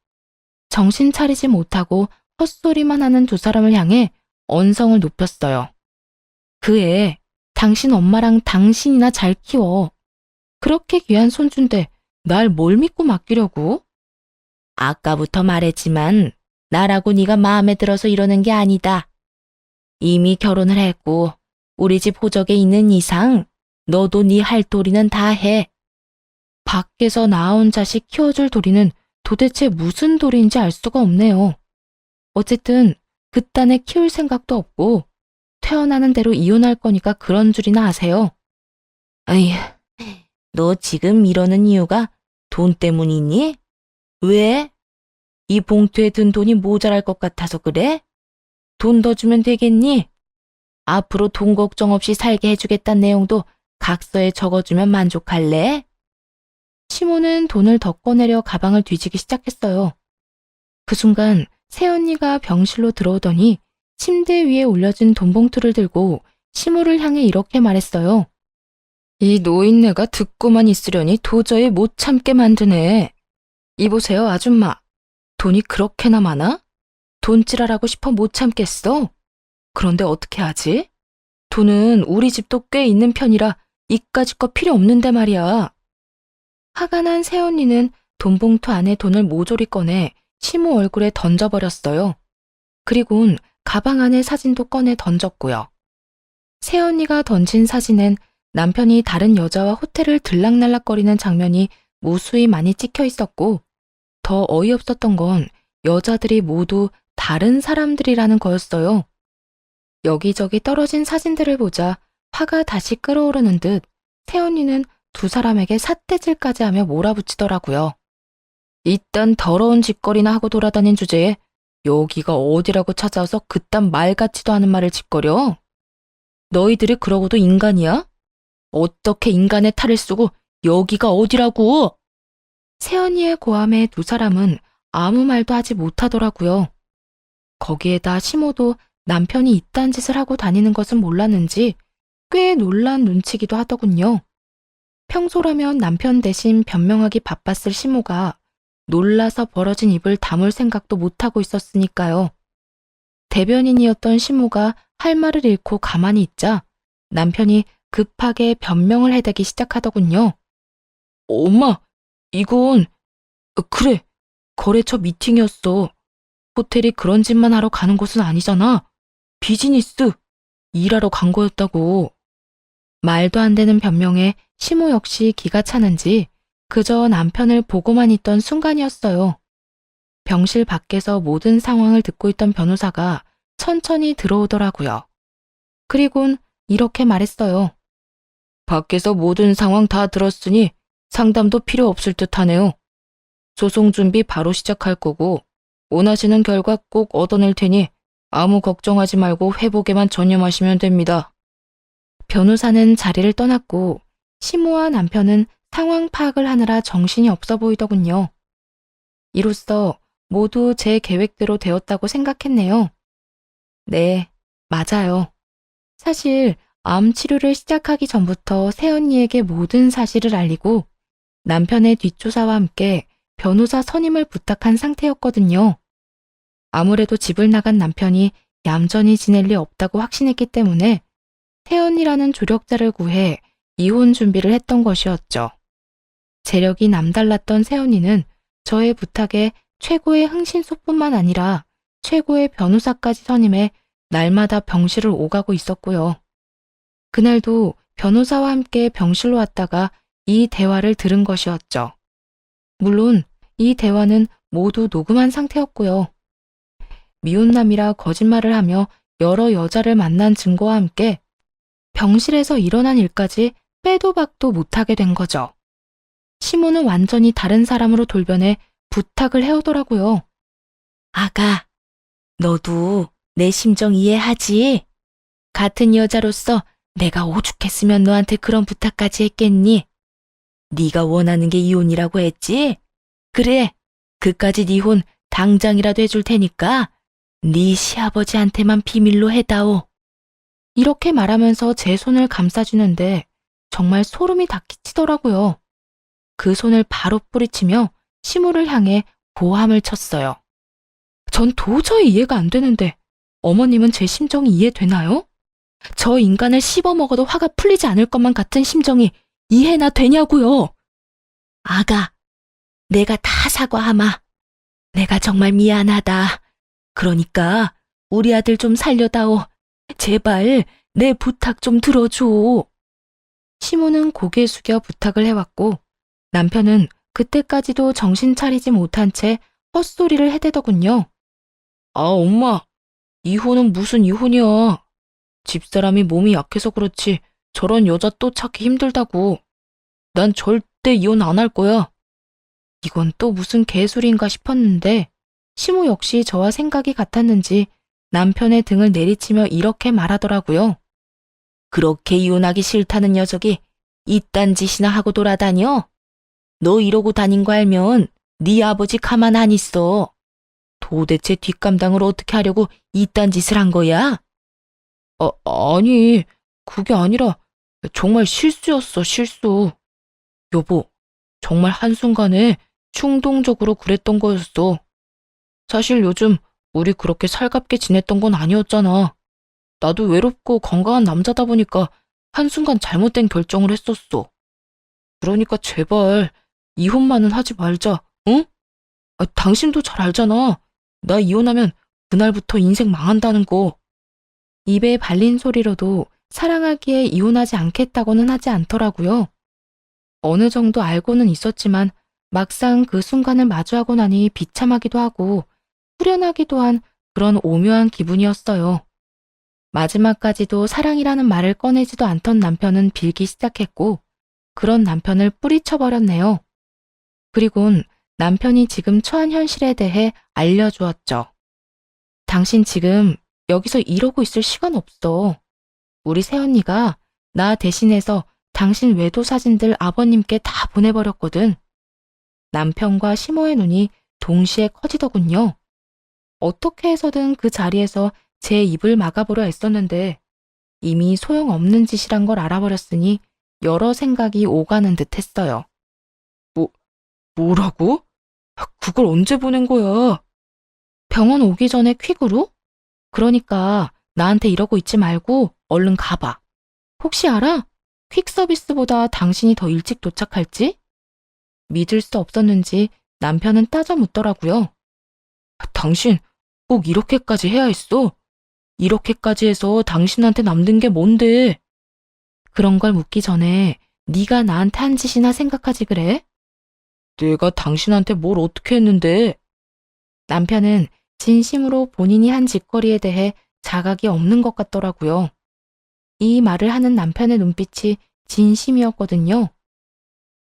정신 차리지 못하고 헛소리만 하는 두 사람을 향해 언성을 높였어요. 그 애 당신 엄마랑 당신이나 잘 키워. 그렇게 귀한 손주인데 날 뭘 믿고 맡기려고? 아까부터 말했지만 나라고 네가 마음에 들어서 이러는 게 아니다. 이미 결혼을 했고 우리 집 호적에 있는 이상 너도 네 할 도리는 다 해. 밖에서 낳아온 자식 키워줄 도리는 도대체 무슨 도리인지 알 수가 없네요. 어쨌든 그딴에 키울 생각도 없고 태어나는 대로 이혼할 거니까 그런 줄이나 아세요. 아이, 너 지금 이러는 이유가 돈 때문이니? 왜? 이 봉투에 든 돈이 모자랄 것 같아서 그래? 돈 더 주면 되겠니? 앞으로 돈 걱정 없이 살게 해주겠다는 내용도 각서에 적어주면 만족할래? 시모는 돈을 더 꺼내려 가방을 뒤지기 시작했어요. 그 순간 새언니가 병실로 들어오더니 침대 위에 올려진 돈 봉투를 들고 시모를 향해 이렇게 말했어요. 이 노인네가 듣고만 있으려니 도저히 못 참게 만드네. 이보세요, 아줌마. 돈이 그렇게나 많아? 돈질하라고 싶어 못 참겠어? 그런데 어떻게 하지? 돈은 우리 집도 꽤 있는 편이라 이까짓 거 필요 없는데 말이야. 화가 난 새언니는 돈 봉투 안에 돈을 모조리 꺼내 시모 얼굴에 던져버렸어요. 그리곤 가방 안에 사진도 꺼내 던졌고요. 새언니가 던진 사진엔 남편이 다른 여자와 호텔을 들락날락거리는 장면이 무수히 많이 찍혀 있었고, 더 어이없었던 건 여자들이 모두 다른 사람들이라는 거였어요. 여기저기 떨어진 사진들을 보자 화가 다시 끓어오르는 듯 새언니는 두 사람에게 삿대질까지 하며 몰아붙이더라고요. 이딴 더러운 짓거리나 하고 돌아다닌 주제에 여기가 어디라고 찾아와서 그딴 말 같지도 않은 말을 짓거려? 너희들이 그러고도 인간이야? 어떻게 인간의 탈을 쓰고 여기가 어디라고? 새언니의 고함에 두 사람은 아무 말도 하지 못하더라고요. 거기에다 시모도 남편이 이딴 짓을 하고 다니는 것은 몰랐는지 꽤 놀란 눈치기도 하더군요. 평소라면 남편 대신 변명하기 바빴을 시모가 놀라서 벌어진 입을 다물 생각도 못하고 있었으니까요. 대변인이었던 시모가 할 말을 잃고 가만히 있자 남편이 급하게 변명을 해대기 시작하더군요. 엄마, 이건 그래, 거래처 미팅이었어. 호텔이 그런 짓만 하러 가는 곳은 아니잖아. 비즈니스, 일하러 간 거였다고. 말도 안 되는 변명에 시모 역시 기가 차는지 그저 남편을 보고만 있던 순간이었어요. 병실 밖에서 모든 상황을 듣고 있던 변호사가 천천히 들어오더라고요. 그리곤 이렇게 말했어요. 밖에서 모든 상황 다 들었으니 상담도 필요 없을 듯하네요. 소송 준비 바로 시작할 거고 원하시는 결과 꼭 얻어낼 테니 아무 걱정하지 말고 회복에만 전념하시면 됩니다. 변호사는 자리를 떠났고 시모와 남편은 상황 파악을 하느라 정신이 없어 보이더군요. 이로써 모두 제 계획대로 되었다고 생각했네요. 네, 맞아요. 사실 암 치료를 시작하기 전부터 새언니에게 모든 사실을 알리고 남편의 뒷조사와 함께 변호사 선임을 부탁한 상태였거든요. 아무래도 집을 나간 남편이 얌전히 지낼 리 없다고 확신했기 때문에 새언니라는 조력자를 구해 이혼 준비를 했던 것이었죠. 재력이 남달랐던 새언니는 저의 부탁에 최고의 흥신소뿐만 아니라 최고의 변호사까지 선임해 날마다 병실을 오가고 있었고요. 그날도 변호사와 함께 병실로 왔다가 이 대화를 들은 것이었죠. 물론 이 대화는 모두 녹음한 상태였고요. 미혼남이라 거짓말을 하며 여러 여자를 만난 증거와 함께 병실에서 일어난 일까지 빼도 박도 못하게 된 거죠. 시모는 완전히 다른 사람으로 돌변해 부탁을 해오더라고요. 아가, 너도 내 심정 이해하지? 같은 여자로서 내가 오죽했으면 너한테 그런 부탁까지 했겠니? 네가 원하는 게 이혼이라고 했지? 그래, 그까짓 이혼 당장이라도 해줄 테니까 네 시아버지한테만 비밀로 해다오. 이렇게 말하면서 제 손을 감싸주는데 정말 소름이 다 끼치더라고요. 그 손을 바로 뿌리치며 시모를 향해 고함을 쳤어요. 전 도저히 이해가 안 되는데 어머님은 제 심정이 이해되나요? 저 인간을 씹어먹어도 화가 풀리지 않을 것만 같은 심정이 이해나 되냐고요. 아가, 내가 다 사과하마. 내가 정말 미안하다. 그러니까 우리 아들 좀 살려다오. 제발 내 부탁 좀 들어줘. 시모는 고개 숙여 부탁을 해왔고 남편은 그때까지도 정신 차리지 못한 채 헛소리를 해대더군요. 아, 엄마, 이혼은 무슨 이혼이야. 집사람이 몸이 약해서 그렇지 저런 여자 또 찾기 힘들다고. 난 절대 이혼 안 할 거야. 이건 또 무슨 개소리인가 싶었는데 시모 역시 저와 생각이 같았는지 남편의 등을 내리치며 이렇게 말하더라고요. 그렇게 이혼하기 싫다는 녀석이 이딴 짓이나 하고 돌아다녀? 너 이러고 다닌 거 알면 네 아버지 가만 안 있어. 도대체 뒷감당을 어떻게 하려고 이딴 짓을 한 거야? 아니, 그게 아니라 정말 실수였어, 실수. 여보, 정말 한순간에 충동적으로 그랬던 거였어. 사실 요즘 우리 그렇게 살갑게 지냈던 건 아니었잖아. 나도 외롭고 건강한 남자다 보니까 한순간 잘못된 결정을 했었어. 그러니까 제발 이혼만은 하지 말자, 응? 당신도 잘 알잖아. 나 이혼하면 그날부터 인생 망한다는 거. 입에 발린 소리로도 사랑하기에 이혼하지 않겠다고는 하지 않더라고요. 어느 정도 알고는 있었지만 막상 그 순간을 마주하고 나니 비참하기도 하고 후련하기도 한 그런 오묘한 기분이었어요. 마지막까지도 사랑이라는 말을 꺼내지도 않던 남편은 빌기 시작했고 그런 남편을 뿌리쳐버렸네요. 그리곤 남편이 지금 처한 현실에 대해 알려주었죠. 당신 지금 여기서 이러고 있을 시간 없어. 우리 새언니가 나 대신해서 당신 외도 사진들 아버님께 다 보내버렸거든. 남편과 시모의 눈이 동시에 커지더군요. 어떻게 해서든 그 자리에서 제 입을 막아보려 애썼는데 이미 소용없는 짓이란 걸 알아버렸으니 여러 생각이 오가는 듯 했어요. 뭐라고? 그걸 언제 보낸 거야? 병원 오기 전에 퀵으로? 그러니까 나한테 이러고 있지 말고 얼른 가봐. 혹시 알아? 퀵 서비스보다 당신이 더 일찍 도착할지? 믿을 수 없었는지 남편은 따져 묻더라고요. 당신 꼭 이렇게까지 해야 했어? 이렇게까지 해서 당신한테 남는 게 뭔데? 그런 걸 묻기 전에 네가 나한테 한 짓이나 생각하지 그래? 내가 당신한테 뭘 어떻게 했는데? 남편은 진심으로 본인이 한 짓거리에 대해 자각이 없는 것 같더라고요. 이 말을 하는 남편의 눈빛이 진심이었거든요.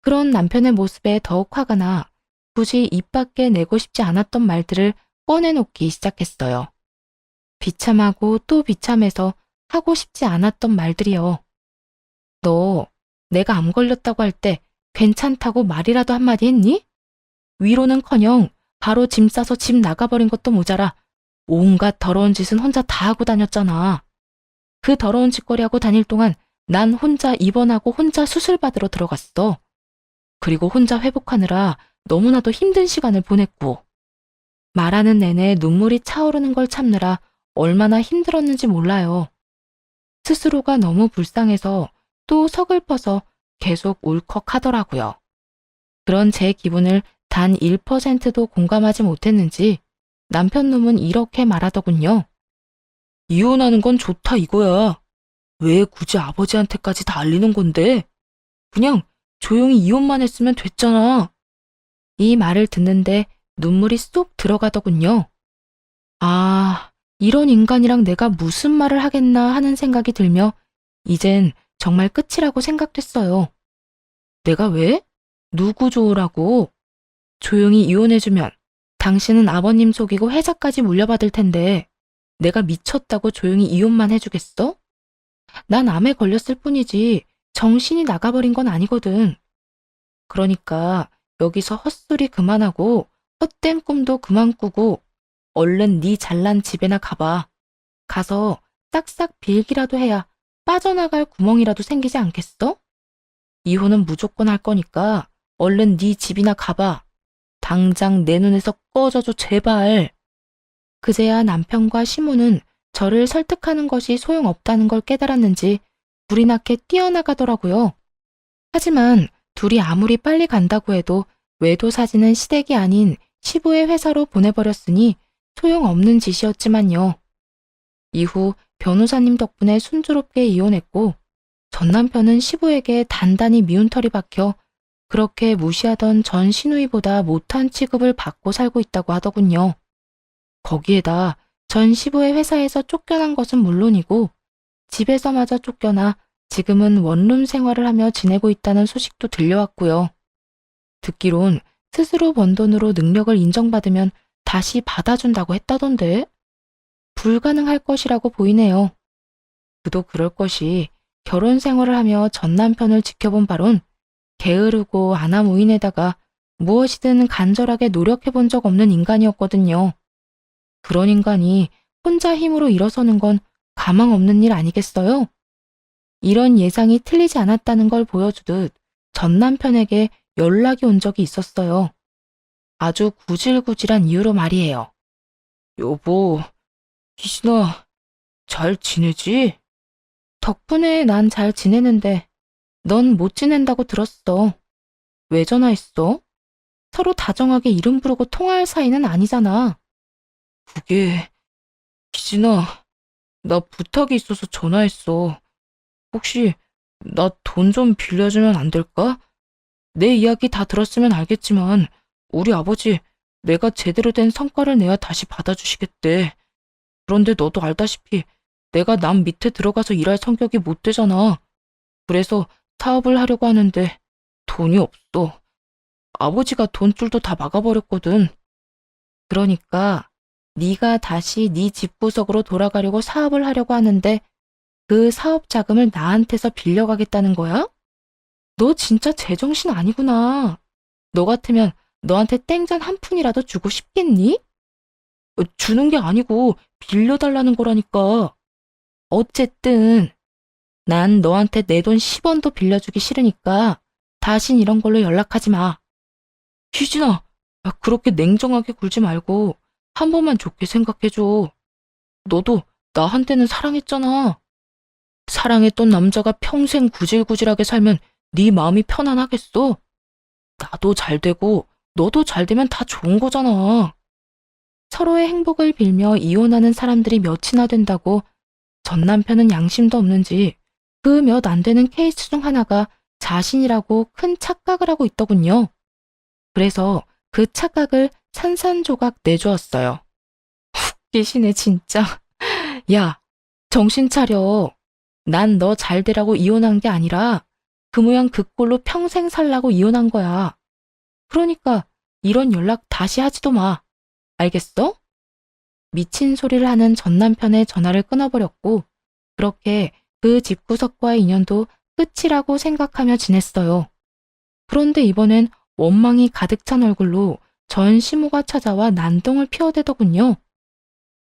그런 남편의 모습에 더욱 화가 나 굳이 입 밖에 내고 싶지 않았던 말들을 꺼내놓기 시작했어요. 비참하고 또 비참해서 하고 싶지 않았던 말들이요. 너 내가 암 걸렸다고 할 때 괜찮다고 말이라도 한마디 했니? 위로는커녕 바로 짐 싸서 집 나가버린 것도 모자라 온갖 더러운 짓은 혼자 다 하고 다녔잖아. 그 더러운 짓거리하고 다닐 동안 난 혼자 입원하고 혼자 수술받으러 들어갔어. 그리고 혼자 회복하느라 너무나도 힘든 시간을 보냈고 말하는 내내 눈물이 차오르는 걸 참느라 얼마나 힘들었는지 몰라요. 스스로가 너무 불쌍해서 또 서글퍼서 계속 울컥하더라고요. 그런 제 기분을 단 1%도 공감하지 못했는지 남편 놈은 이렇게 말하더군요. 이혼하는 건 좋다 이거야. 왜 굳이 아버지한테까지 다 알리는 건데? 그냥 조용히 이혼만 했으면 됐잖아. 이 말을 듣는데 눈물이 쏙 들어가더군요. 아, 이런 인간이랑 내가 무슨 말을 하겠나 하는 생각이 들며 이젠 정말 끝이라고 생각됐어요. 내가 왜? 누구 좋으라고? 조용히 이혼해주면 당신은 아버님 속이고 회사까지 물려받을 텐데 내가 미쳤다고 조용히 이혼만 해주겠어? 난 암에 걸렸을 뿐이지 정신이 나가버린 건 아니거든. 그러니까 여기서 헛소리 그만하고 헛된 꿈도 그만 꾸고 얼른 네 잘난 집에나 가봐. 가서 싹싹 빌기라도 해야 빠져나갈 구멍이라도 생기지 않겠어? 이혼은 무조건 할 거니까 얼른 네 집이나 가봐. 당장 내 눈에서 꺼져줘 제발. 그제야 남편과 시모는 저를 설득하는 것이 소용없다는 걸 깨달았는지 불이 나게 뛰어나가더라고요. 하지만 둘이 아무리 빨리 간다고 해도 외도 사진은 시댁이 아닌 시부의 회사로 보내버렸으니 소용없는 짓이었지만요. 이후 변호사님 덕분에 순조롭게 이혼했고 전 남편은 시부에게 단단히 미운 털이 박혀 그렇게 무시하던 전 시누이보다 못한 취급을 받고 살고 있다고 하더군요. 거기에다 전 시부의 회사에서 쫓겨난 것은 물론이고 집에서마저 쫓겨나 지금은 원룸 생활을 하며 지내고 있다는 소식도 들려왔고요. 듣기론 스스로 번 돈으로 능력을 인정받으면 다시 받아준다고 했다던데 불가능할 것이라고 보이네요. 그도 그럴 것이 결혼 생활을 하며 전 남편을 지켜본 바론 게으르고 아나무인에다가 무엇이든 간절하게 노력해 본 적 없는 인간이었거든요. 그런 인간이 혼자 힘으로 일어서는 건 가망 없는 일 아니겠어요? 이런 예상이 틀리지 않았다는 걸 보여주듯 전 남편에게 연락이 온 적이 있었어요. 아주 구질구질한 이유로 말이에요. 여보, 희진아, 잘 지내지? 덕분에 난 잘 지내는데 넌 못 지낸다고 들었어. 왜 전화했어? 서로 다정하게 이름 부르고 통화할 사이는 아니잖아. 그게, 희진아, 나 부탁이 있어서 전화했어. 혹시 나 돈 좀 빌려주면 안 될까? 내 이야기 다 들었으면 알겠지만 우리 아버지 내가 제대로 된 성과를 내야 다시 받아주시겠대. 그런데 너도 알다시피 내가 남 밑에 들어가서 일할 성격이 못 되잖아. 그래서 사업을 하려고 하는데 돈이 없어. 아버지가 돈줄도 다 막아버렸거든. 그러니까 네가 다시 네 집구석으로 돌아가려고 사업을 하려고 하는데 그 사업 자금을 나한테서 빌려가겠다는 거야? 너 진짜 제정신 아니구나. 너 같으면 너한테 땡전 한 푼이라도 주고 싶겠니? 주는 게 아니고 빌려달라는 거라니까. 어쨌든 난 너한테 내 돈 10원도 빌려주기 싫으니까 다신 이런 걸로 연락하지 마. 희진아, 야, 그렇게 냉정하게 굴지 말고 한 번만 좋게 생각해줘. 너도 나한테는 사랑했잖아. 사랑했던 남자가 평생 구질구질하게 살면 네 마음이 편안하겠어? 나도 잘 되고 너도 잘 되면 다 좋은 거잖아. 서로의 행복을 빌며 이혼하는 사람들이 몇이나 된다고 전 남편은 양심도 없는지 그 몇 안 되는 케이스 중 하나가 자신이라고 큰 착각을 하고 있더군요. 그래서 그 착각을 산산조각 내주었어요. 웃기시네 진짜. 야, 정신 차려. 난 너 잘 되라고 이혼한 게 아니라 그 모양 그 꼴로 평생 살라고 이혼한 거야. 그러니까 이런 연락 다시 하지도 마. 알겠어? 미친 소리를 하는 전 남편의 전화를 끊어버렸고 그렇게 그 집구석과의 인연도 끝이라고 생각하며 지냈어요. 그런데 이번엔 원망이 가득 찬 얼굴로 전 시모가 찾아와 난동을 피워대더군요.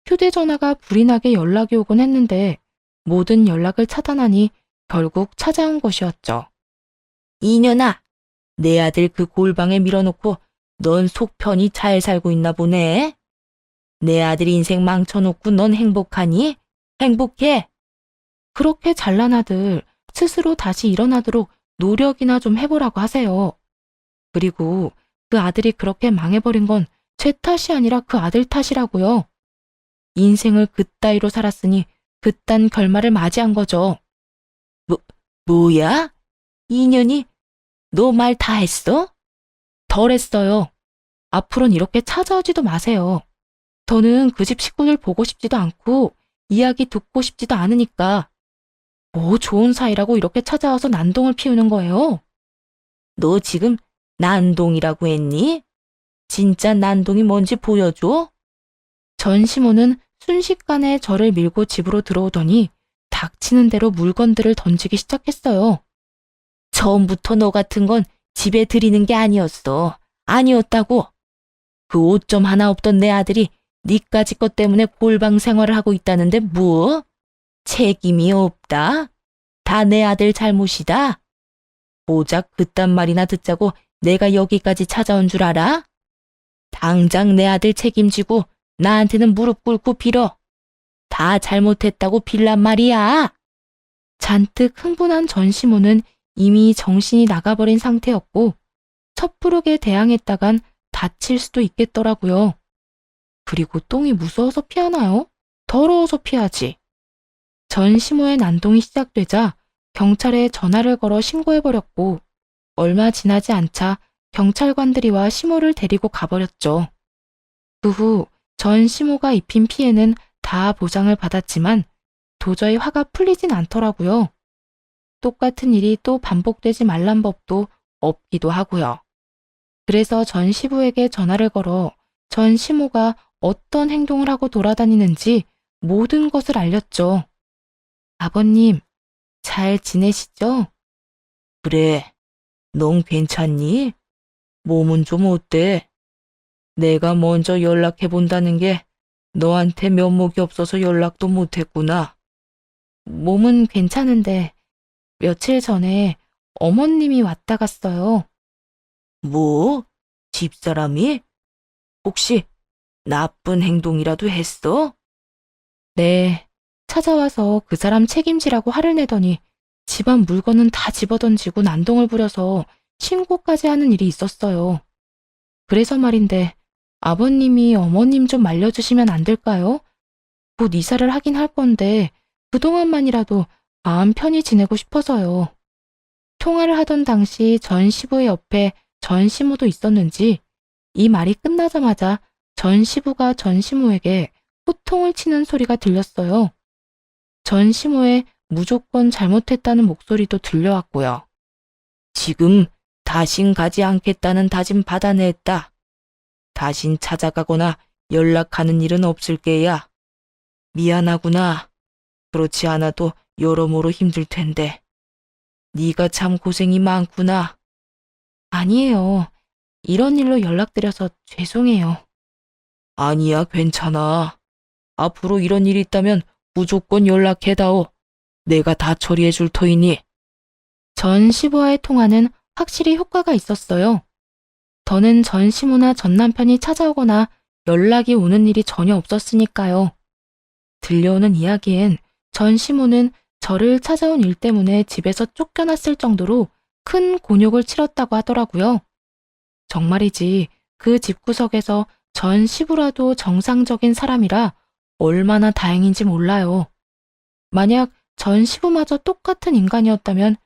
휴대전화가 불이 나게 연락이 오곤 했는데 모든 연락을 차단하니 결국 찾아온 것이었죠. 이년아, 내 아들 그 골방에 밀어놓고 넌 속 편히 잘 살고 있나 보네. 내 아들 인생 망쳐놓고 넌 행복하니? 행복해? 그렇게 잘난 아들 스스로 다시 일어나도록 노력이나 좀 해보라고 하세요. 그리고 그 아들이 그렇게 망해버린 건 제 탓이 아니라 그 아들 탓이라고요. 인생을 그따위로 살았으니 그딴 결말을 맞이한 거죠. 뭐야? 이년이 너 말 다 했어? 덜 했어요. 앞으로는 이렇게 찾아오지도 마세요. 저는 그 집 식구들 보고 싶지도 않고 이야기 듣고 싶지도 않으니까 뭐 좋은 사이라고 이렇게 찾아와서 난동을 피우는 거예요. 너 지금 난동이라고 했니? 진짜 난동이 뭔지 보여줘? 전 시모는 순식간에 저를 밀고 집으로 들어오더니 닥치는 대로 물건들을 던지기 시작했어요. 처음부터 너 같은 건 집에 들이는 게 아니었어. 아니었다고. 그 오점 하나 없던 내 아들이 니까지 것 때문에 골방 생활을 하고 있다는데 뭐? 책임이 없다. 다 내 아들 잘못이다. 고작 그딴 말이나 듣자고 내가 여기까지 찾아온 줄 알아? 당장 내 아들 책임지고 나한테는 무릎 꿇고 빌어. 다 잘못했다고 빌란 말이야. 잔뜩 흥분한 전 시모는 이미 정신이 나가버린 상태였고 섣부르게 대항했다간 다칠 수도 있겠더라고요. 그리고 똥이 무서워서 피하나요? 더러워서 피하지. 전 시모의 난동이 시작되자 경찰에 전화를 걸어 신고해버렸고 얼마 지나지 않자 경찰관들이 와 시모를 데리고 가버렸죠. 그 후 전 시모가 입힌 피해는 다 보상을 받았지만 도저히 화가 풀리진 않더라고요. 똑같은 일이 또 반복되지 말란 법도 없기도 하고요. 그래서 전 시부에게 전화를 걸어 전 시모가 어떤 행동을 하고 돌아다니는지 모든 것을 알렸죠. 아버님, 잘 지내시죠? 그래, 넌 괜찮니? 몸은 좀 어때? 내가 먼저 연락해본다는 게 너한테 면목이 없어서 연락도 못했구나. 몸은 괜찮은데 며칠 전에 어머님이 왔다 갔어요. 뭐? 집사람이? 혹시 나쁜 행동이라도 했어? 네, 찾아와서 그 사람 책임지라고 화를 내더니 집안 물건은 다 집어던지고 난동을 부려서 신고까지 하는 일이 있었어요. 그래서 말인데 아버님이 어머님 좀 말려주시면 안 될까요? 곧 이사를 하긴 할 건데 그동안만이라도 마음 편히 지내고 싶어서요. 통화를 하던 당시 전 시부의 옆에 전 시모도 있었는지 이 말이 끝나자마자 전 시부가 전 시모에게 호통을 치는 소리가 들렸어요. 전 시모의 무조건 잘못했다는 목소리도 들려왔고요. 지금 다신 가지 않겠다는 다짐 받아냈다. 다신 찾아가거나 연락하는 일은 없을 게야. 미안하구나. 그렇지 않아도 여러모로 힘들 텐데. 네가 참 고생이 많구나. 아니에요. 이런 일로 연락드려서 죄송해요. 아니야, 괜찮아. 앞으로 이런 일이 있다면 무조건 연락해다오. 내가 다 처리해 줄 터이니. 전 시부와의 통화는 확실히 효과가 있었어요. 더는 전 시모나 전 남편이 찾아오거나 연락이 오는 일이 전혀 없었으니까요. 들려오는 이야기엔 전 시모는 저를 찾아온 일 때문에 집에서 쫓겨났을 정도로 큰 곤욕을 치렀다고 하더라고요. 정말이지 그 집구석에서 전 시부라도 정상적인 사람이라 얼마나 다행인지 몰라요. 만약 전 시부마저 똑같은 인간이었다면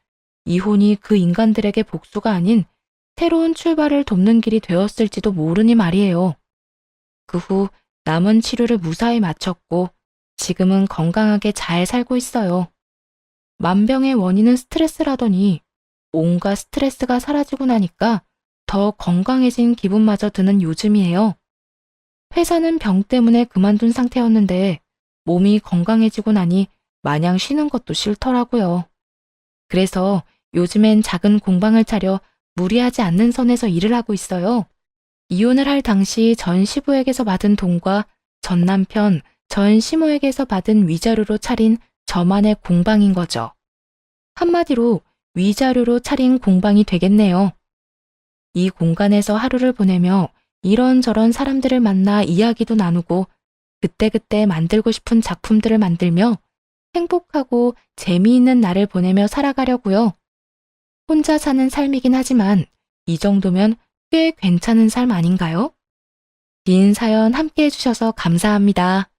이혼이 그 인간들에게 복수가 아닌 새로운 출발을 돕는 길이 되었을지도 모르니 말이에요. 그 후 남은 치료를 무사히 마쳤고 지금은 건강하게 잘 살고 있어요. 만병의 원인은 스트레스라더니 온갖 스트레스가 사라지고 나니까 더 건강해진 기분마저 드는 요즘이에요. 회사는 병 때문에 그만둔 상태였는데 몸이 건강해지고 나니 마냥 쉬는 것도 싫더라고요. 그래서 요즘엔 작은 공방을 차려 무리하지 않는 선에서 일을 하고 있어요. 이혼을 할 당시 전 시부에게서 받은 돈과 전 남편, 전 시모에게서 받은 위자료로 차린 저만의 공방인 거죠. 한마디로 위자료로 차린 공방이 되겠네요. 이 공간에서 하루를 보내며 이런저런 사람들을 만나 이야기도 나누고 그때그때 만들고 싶은 작품들을 만들며 행복하고 재미있는 날을 보내며 살아가려고요. 혼자 사는 삶이긴 하지만 이 정도면 꽤 괜찮은 삶 아닌가요? 긴 사연 함께 해주셔서 감사합니다.